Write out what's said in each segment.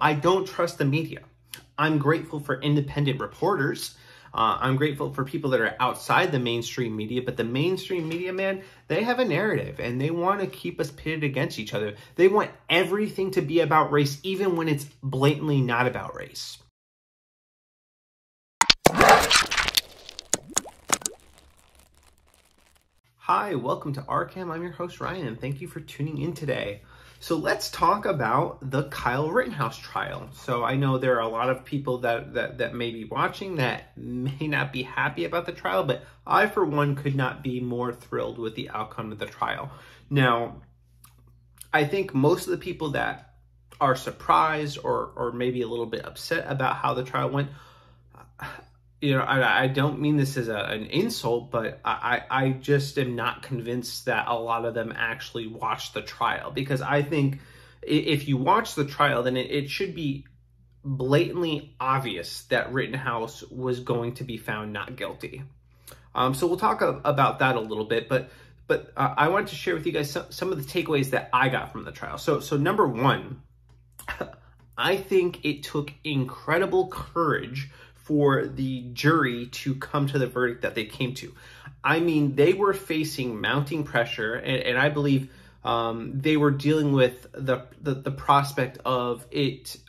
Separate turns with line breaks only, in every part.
I don't trust the media. I'm grateful for independent reporters. I'm grateful for people that are outside the mainstream media, but the mainstream media, man, they have a narrative and they want to keep us pitted against each other. They want everything to be about race, even when it's blatantly not about race. Hi, welcome to RCAM. I'm your host, Ryan, and thank you for tuning in today. So let's talk about the Kyle Rittenhouse trial. So I know there are a lot of people that may be watching that may not be happy about the trial, but I, for one, could not be more thrilled with the outcome of the trial. Now, I think most of the people that are surprised or maybe a little bit upset about how the trial went, you know, I don't mean this as an insult, but I just am not convinced that a lot of them actually watched the trial, because I think if you watch the trial, then it should be blatantly obvious that Rittenhouse was going to be found not guilty. So we'll talk about that a little bit, but I wanted to share with you guys some of the takeaways that I got from the trial. So number one, I think it took incredible courage for the jury to come to the verdict that they came to. I mean, they were facing mounting pressure, and I believe they were dealing with the prospect of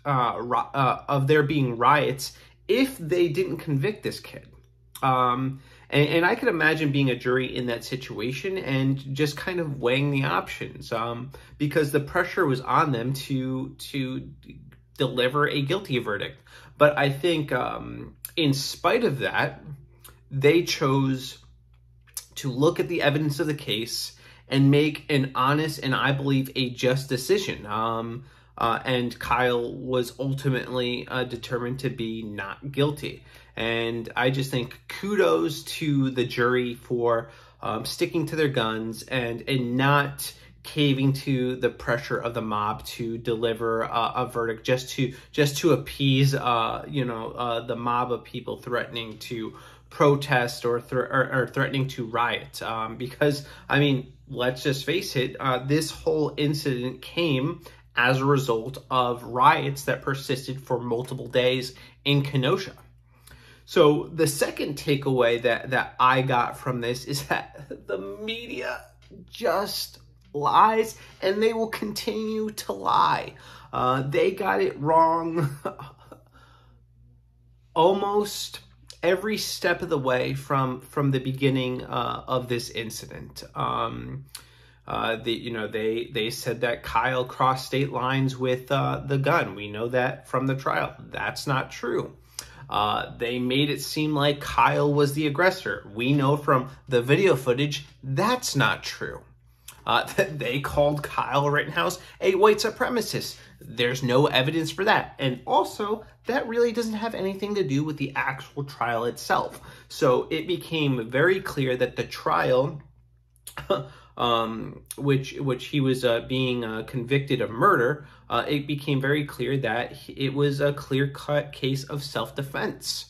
of there being riots if they didn't convict this kid. And I could imagine being a jury in that situation and just kind of weighing the options, because the pressure was on them to deliver a guilty verdict. But I think in spite of that, they chose to look at the evidence of the case and make an honest and, I believe, a just decision. And Kyle was ultimately determined to be not guilty. And I just think kudos to the jury for sticking to their guns and not caving to the pressure of the mob to deliver a verdict just to appease the mob of people threatening to protest or threatening to riot, because I mean, let's just face it, this whole incident came as a result of riots that persisted for multiple days in Kenosha. So the second takeaway that I got from this is that the media just lies, and they will continue to lie. They got it wrong almost every step of the way from the beginning of this incident. They said that Kyle crossed state lines with the gun. We know that from the trial. That's not true. They made it seem like Kyle was the aggressor. We know from the video footage that's not true. They called Kyle Rittenhouse a white supremacist. There's no evidence for that. And also, that really doesn't have anything to do with the actual trial itself. So it became very clear that the trial, which he was being convicted of murder, it became very clear that it was a clear-cut case of self-defense.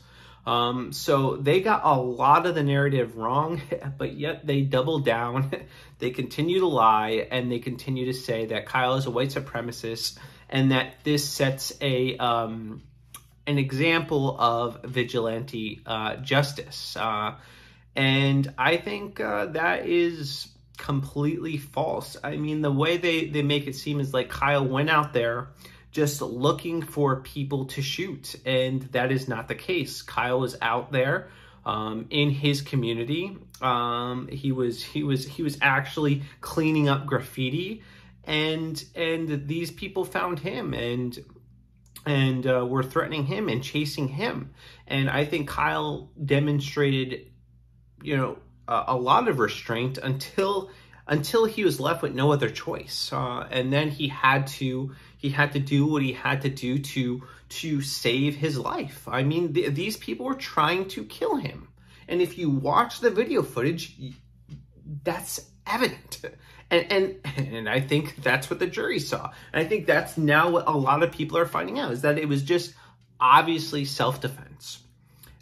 So they got a lot of the narrative wrong, but yet they doubled down. They continue to lie, and they continue to say that Kyle is a white supremacist and that this sets an example of vigilante justice. And I think that is completely false. I mean, the way they make it seem is like Kyle went out there just looking for people to shoot, and that is not the case. Kyle was out there in his community. He was actually cleaning up graffiti, and these people found him and were threatening him and chasing him. And I think Kyle demonstrated, a lot of restraint until he was left with no other choice, and then he had to do what he had to do to save his life. I mean, these people were trying to kill him, and if you watch the video footage, that's evident. And I think that's what the jury saw, and I think that's now what a lot of people are finding out, is that it was just obviously self-defense.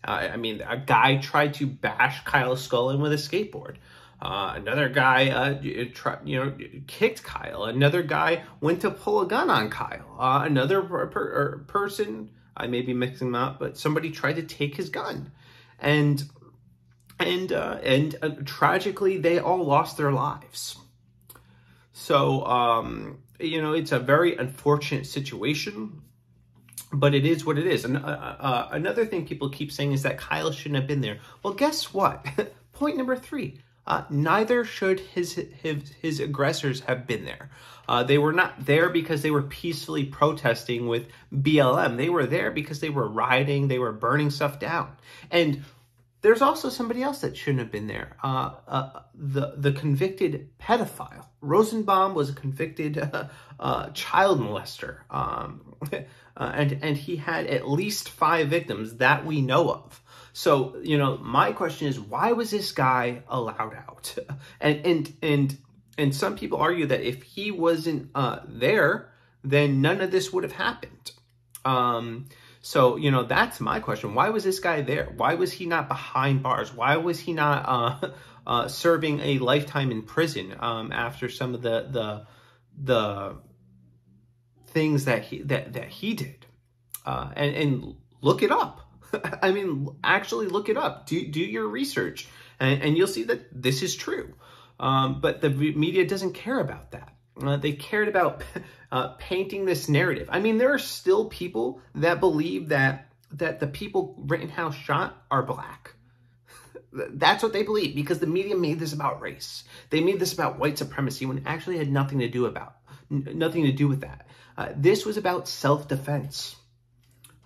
I mean, a guy tried to bash Kyle's skull in with a skateboard. Another guy, kicked Kyle. Another guy went to pull a gun on Kyle. Another person, I may be mixing them up, but somebody tried to take his gun, and tragically, they all lost their lives. So, it's a very unfortunate situation, but it is what it is. And another thing people keep saying is that Kyle shouldn't have been there. Well, guess what? Point number 3. Neither should his aggressors have been there. They were not there because they were peacefully protesting with BLM. They were there because they were rioting, they were burning stuff down. And there's also somebody else that shouldn't have been there. The convicted pedophile. Rosenbaum was a convicted child molester. And he had at least 5 victims that we know of. So, my question is, why was this guy allowed out? And some people argue that if he wasn't there, then none of this would have happened. So, that's my question. Why was this guy there? Why was he not behind bars? Why was he not serving a lifetime in prison after some of the things that he did? And look it up. I mean, actually look it up. Do your research, and you'll see that this is true. But the media doesn't care about that. They cared about painting this narrative. I mean, there are still people that believe that the people Rittenhouse shot are black. That's what they believe, because the media made this about race. They made this about white supremacy when it actually had nothing to do with that. This was about self-defense.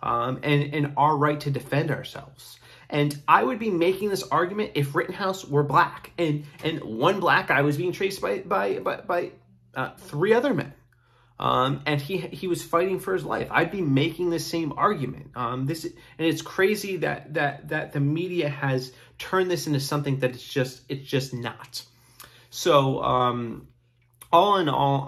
And our right to defend ourselves. And I would be making this argument if Rittenhouse were black, and one black guy was being chased by 3 other men, and he was fighting for his life. I'd be making the same argument. And it's crazy that the media has turned this into something that it's just not. So all in all,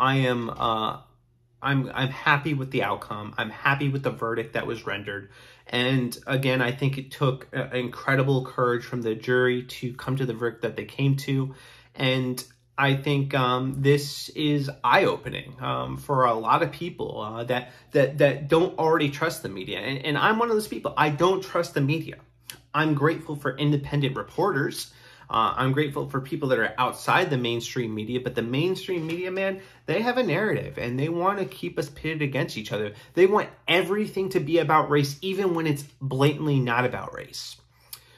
I'm happy with the outcome. I'm happy with the verdict that was rendered. And again, I think it took incredible courage from the jury to come to the verdict that they came to. And I think this is eye-opening for a lot of people that don't already trust the media. And I'm one of those people. I don't trust the media. I'm grateful for independent reporters. I'm grateful for people that are outside the mainstream media, but the mainstream media, man, they have a narrative and they want to keep us pitted against each other. They want everything to be about race, even when it's blatantly not about race.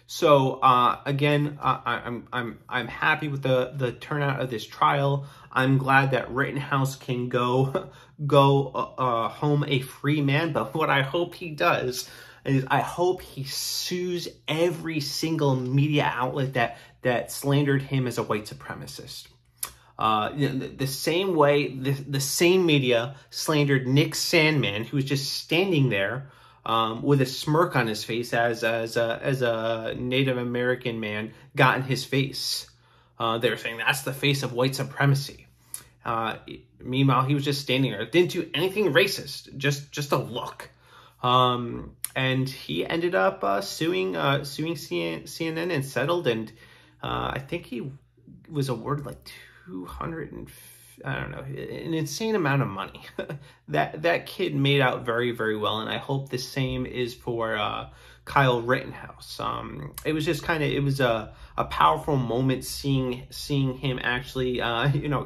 So again, I'm happy with the turnout of this trial. I'm glad that Rittenhouse can go home a free man. But what I hope he does is I hope he sues every single media outlet that slandered him as a white supremacist. The same way the same media slandered Nick Sandmann, who was just standing there with a smirk on his face as a Native American man got in his face. They were saying that's the face of white supremacy. Meanwhile, he was just standing there, didn't do anything racist, just a look. And he ended up suing CNN and settled, and I think he was awarded like an insane amount of money. that kid made out very, very well, and I hope the same is for Kyle Rittenhouse. It was just it was a powerful moment seeing him actually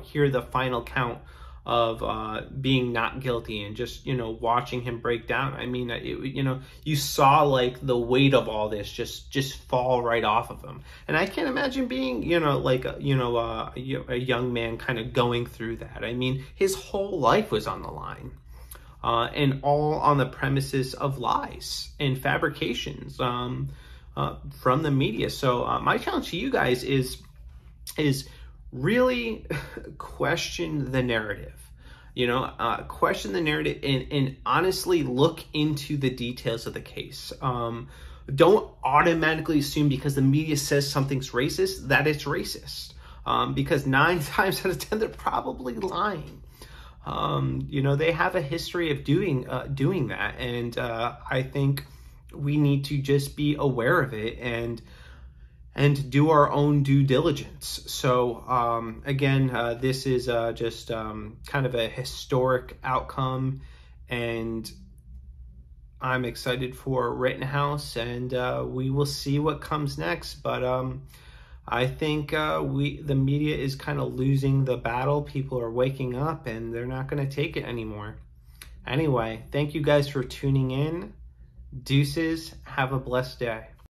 hear the final count of being not guilty, and just watching him break down. I mean, you saw like the weight of all this just fall right off of him. And I can't imagine being a young man kind of going through that. I mean, his whole life was on the line, and all on the premises of lies and fabrications from the media. So my challenge to you guys is really question the narrative. Question the narrative and honestly look into the details of the case. Don't automatically assume because the media says something's racist that it's racist. Because 9 times out of 10 they're probably lying. They have a history of doing that, and I think we need to just be aware of it and do our own due diligence. So again, this is just kind of a historic outcome, and I'm excited for Rittenhouse, and we will see what comes next. But I think the media is kind of losing the battle. People are waking up, and they're not going to take it anymore. Anyway, thank you guys for tuning in. Deuces. Have a blessed day.